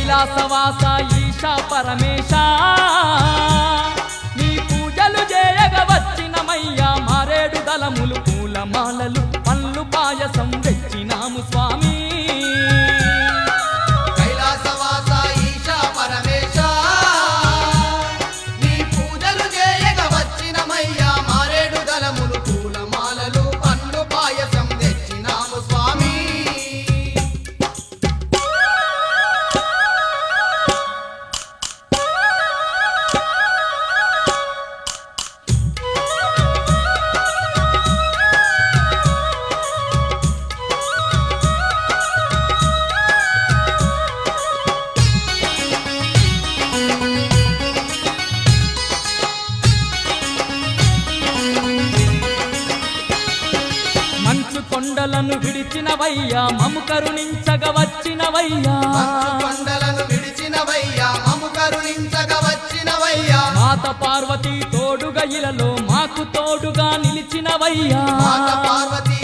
కైలాసవాస ఈశా పరమేశ నీ పూజలు చేయగ వచ్చినమయ్యా మారేడు దళములు పూలమాలలు పండ్లు పాయసం తెచ్చినాము స్వామి కైలాసవాస ఈశా పరమేశ నీ పూజలు చేయగ వచ్చినమయ్యా మారేడు దళములు పూలమాలలు పండ్లు పాయసం తెచ్చినాము స్వామి మంచు కొండలను విడిచినవయ్యా మము కరుణించగ వచ్చినవయ్యా కొండలను విడిచినవయ్యా మము కరుణించగ వచ్చినవయ్యా మాత పార్వతి తోడుగా ఇలలో మాకు తోడుగా నిలిచినవయ్యా మాత పార్వతి